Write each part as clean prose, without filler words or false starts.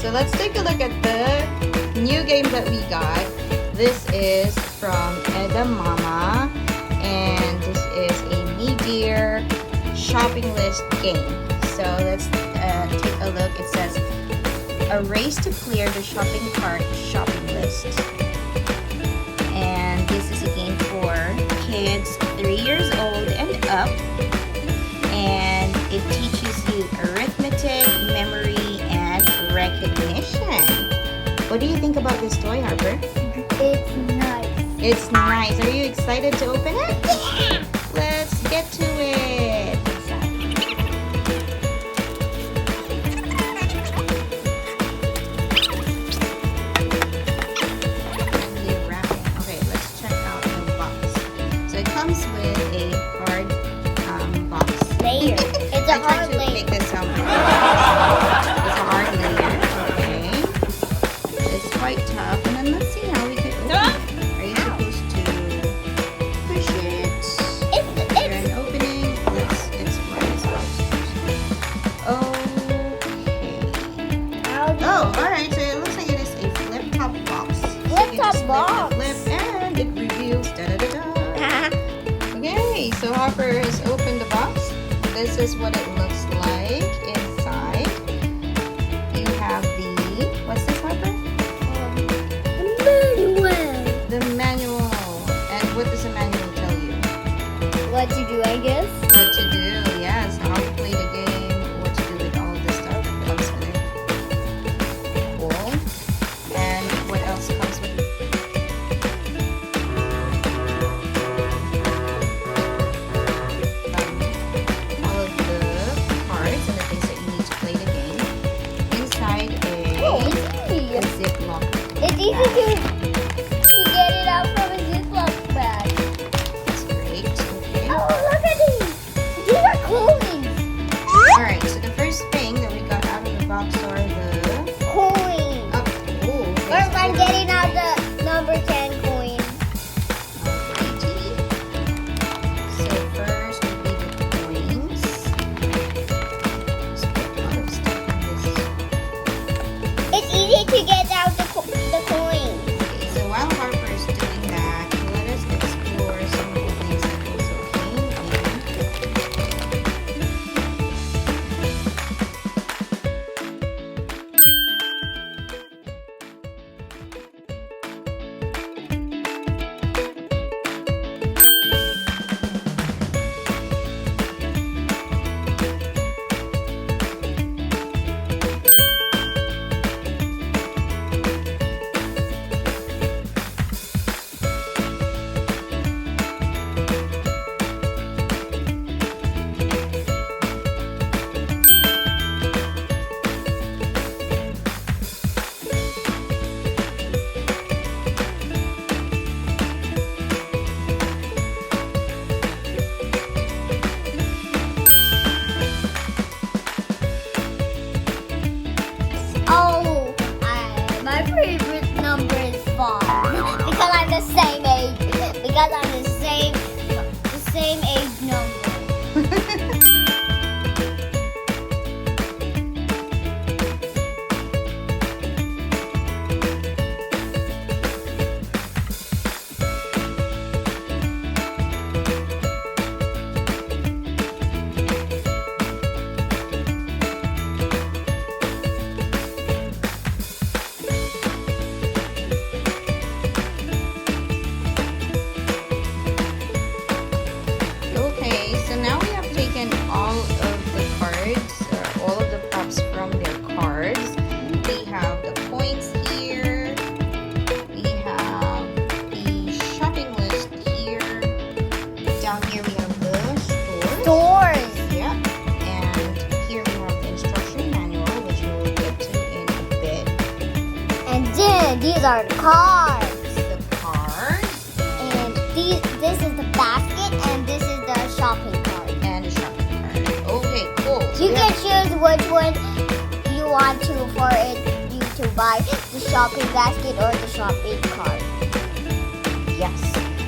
so let's take a look at the new game that we got. This is from Edamama, and this is a Mideer Shopping List game. So let's take a look. It says a race to clear the shopping cart shopping list. And this is a game for kids 3 years old and up. And it teaches you arithmetic, memory, and recognition. What do you think about this toy, Harper? It's nice. It's nice. Are you excited to open it? Yeah! Let's get to it. Okay, let's check out the box. So it comes with a hard box. Layer. It's a hard layer. Make this sound. It's a hard layer. Okay. It's quite tough. And then let's see how we can open it. Are you supposed to push it? Is there an opening? It's right as well. Okay. Oh, alright. So it looks like it is a flip-top box. Flip-top box. Flip and it reveals. Okay, so Harper has opened the box. This is what it looks like inside. You have the, what's this, Harper? Manual. The manual. And what does the manual tell you? What to do, I guess. What to do, yes. How to play the game, what to do with all of this stuff that comes with it. Cool. And what else comes with it? All of the cards and the things that you need to play the game. Inside a Ziploc. It's easy to get it out from a Ziploc bag. That's great. Okay. Oh, look at these. These are coins. Alright, so the first thing that we got out of the box are the Coins. cool. First, I'm getting out the number 10 coin. Alrighty. So first would be the coins. Let's put a lot of stuff in this. It's easy to get out the coins. Okay, so while Harper is doing that, let us explore some of the things that also came in. Oh, my favorite number is 5 because I'm the same age. Because I'm the same age number. Okay, so now we have taken all of the cards, all of the props from their cards. We have the points here. We have the shopping list here. Down here we have the stores. Doors. Yeah. And here we have the instruction manual, which we'll get to in a bit. And then these are the cards. The cards And this is the basket, and this is the shopping cart. and the shopping cart. Okay, cool. So You we can have- choose which one you want to for you to buy, the shopping basket or the shopping cart. Yes.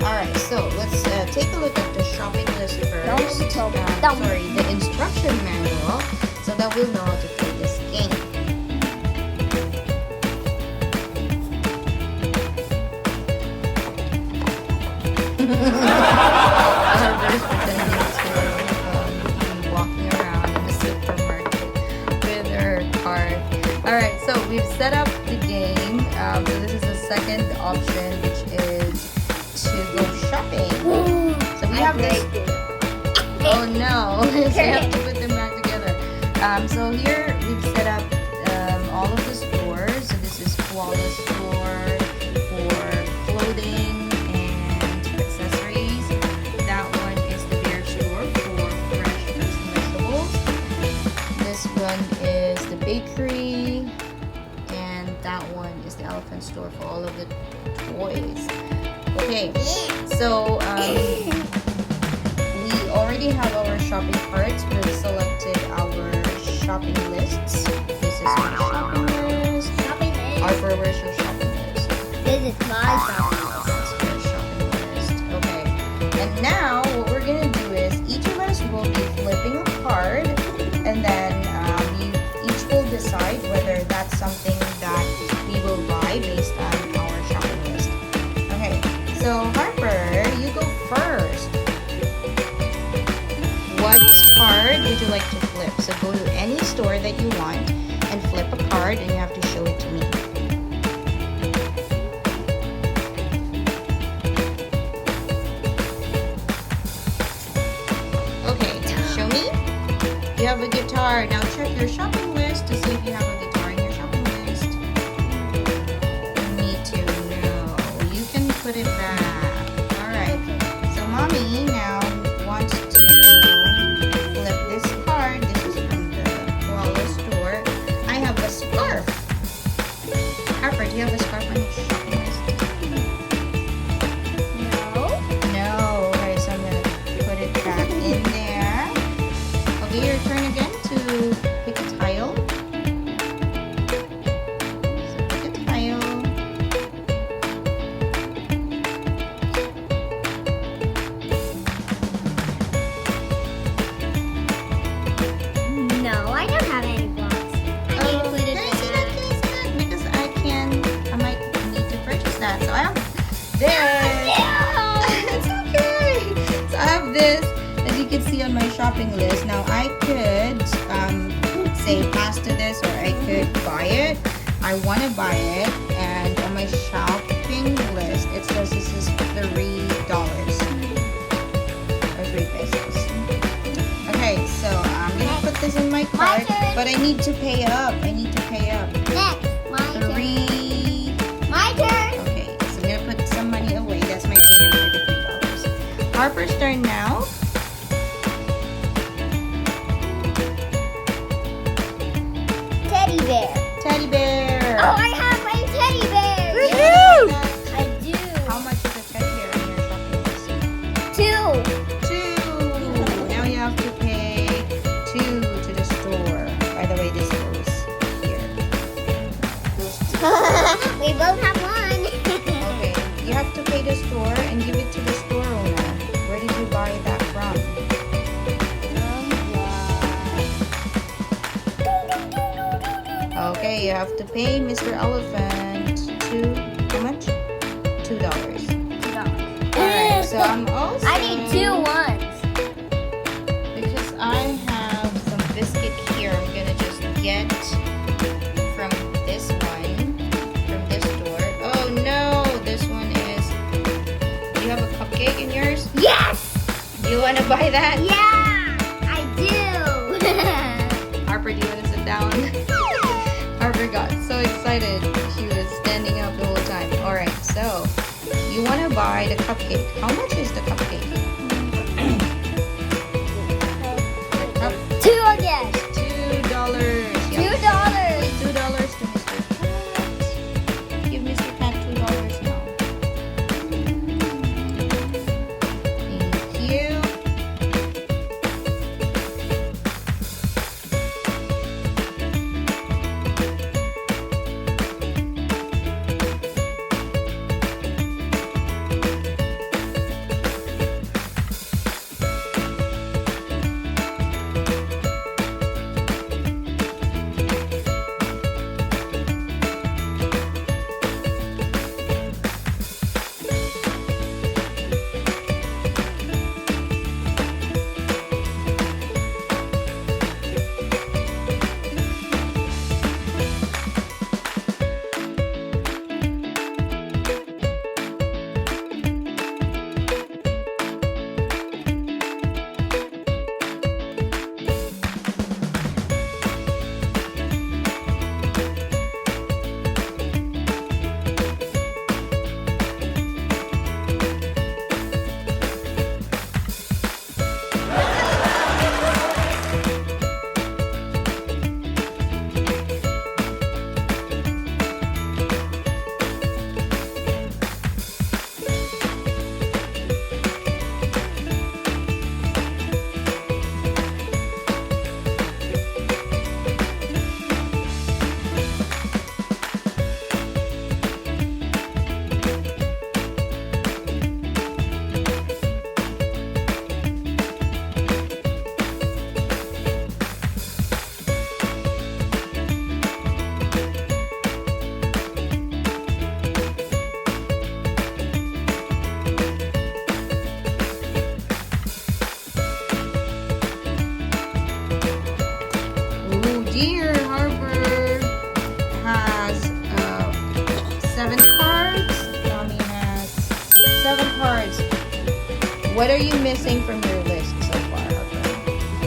Alright, so let's take a look at the shopping list first. Sorry, the instruction manual, so that we'll know how to play this game. Harper's pretending to be walking around in the supermarket with her cart. Alright, so we've set up the game. So this is the second option, which is to go shopping. So we have this. Oh no, so you have to put them back together. So here we've set up all of the stores. So this is Flawless store for clothing and accessories. That one is the Bear store for fresh fruits and vegetables. This one is the bakery, and that one is the elephant store for all of the toys. Okay, so we already have our shopping carts. We've selected our shopping lists. This is my shopping list. Harper, where's your shopping list? This is my shopping list. This is your shopping list. Okay. And now what we're gonna do is each of us will be flipping a card, and then you each will decide whether that's something that we will buy based on our shopping list. Okay. So Harper, you go first. What card would you like to flip? So go to any store that you want and flip a card, and you have to show it to me. Okay, show me. You have a guitar. Now check your shopping list to see if you have a guitar in your shopping list. Me too. No. You can put it back. Alright. So mommy now wants to flip this card. This is from the Flawless store. I have a scarf. Harper, do you have a scarf on your shopping list? No. No. Okay, so I'm gonna put it back in there. Okay, your turn again to pick a tile. So pick a tile. No, I don't have any blocks. I need to put it Can I see that, back. please? Because I might need to purchase that. So I have this. It's okay. So I have this, as you can see on my shopping list. Now I could say pass to this, or I could buy it. I want to buy it, and on my shopping list it says this is $3 or 3 pesos. Okay, so I'm gonna put this in my cart, turn. but I need to pay up. I need to pay up. Next, my turn. 3. My turn. Okay, so I'm gonna put some money away. That's my ticket for the $3. Harper's turn now. Teddy bear. Teddy bear. Oh, I have my teddy bear. Woohoo! I do. How much is a teddy bear in your shopping list? 2. 2. Now you have to pay 2 to the store. By the way, this goes here. We both have one. Okay, you have to pay the store and give it to the store owner. Where did you buy that from? Okay, you have to pay Mr. Elephant how much? $2. Alright, so I'm also I need 2 ones. because I have some biscuit here. I'm gonna just get from this one, from this store. Oh no, this one is. Do you have a cupcake in yours? Yes. Do you want to buy that? Yeah, I do. Harper, do you want to sit down? Harper got so excited. She was standing up the whole time. Alright, so you want to buy the cupcake. How much is the cupcake? Cup- 2 again. $2. $2. $2 to Mr. Pat. Give Mr. Pat $2 now. Thank you. what are you missing from your list so far, Harper?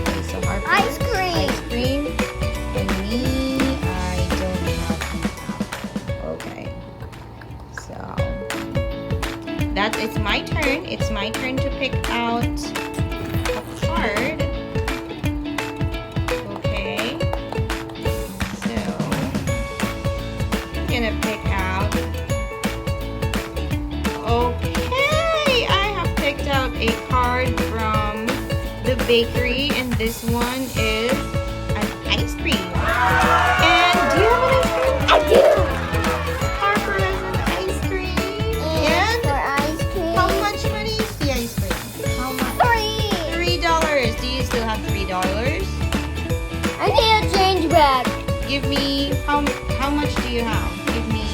Okay, so Harper. Ice cream. Ice cream. And me, I don't have an apple. Okay. So it's my turn. It's my turn to pick out a card. Okay. So I'm gonna pick out. Okay, I have picked out a card from the bakery, and this one is an ice cream. And do you have an ice cream? I do. Harper has an ice cream. And for ice cream. How much money is the ice cream? How much? $3. Do you still have $3? I need a change back. Give me how much do you have? Give me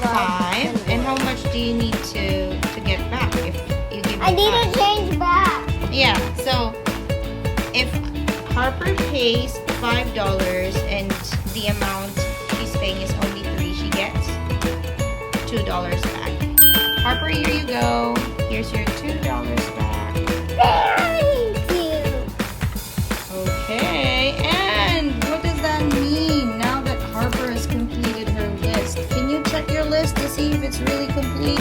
5. And how much do you need to get back if you give me I need 5? a change back. Yeah, so if Harper pays $5 and the amount she's paying is only 3, she gets $2 back. Harper, here you go. Here's your $2 back. Thank you. Okay, and what does that mean now that Harper has completed her list? Can you check your list to see if it's really complete?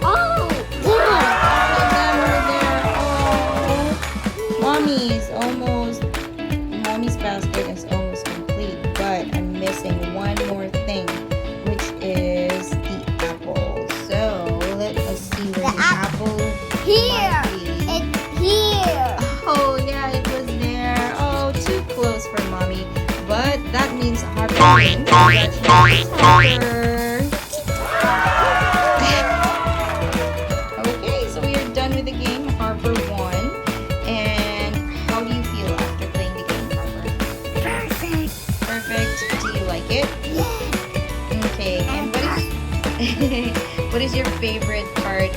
Oh, yeah. All of them are there. Oh, Mommy's basket is almost complete, but I'm missing one more thing, which is the apple. So let us see where the apple Here. might be. It's here. Oh yeah, it was there. Oh, too close for Mommy, but that means Harper wins. Congratulations, Harper. Okay, so we are done with the game. Harper won. And how do you feel after playing the game, Harper? Perfect. Perfect. Do you like it? Yeah. Okay. And what is what is your favorite part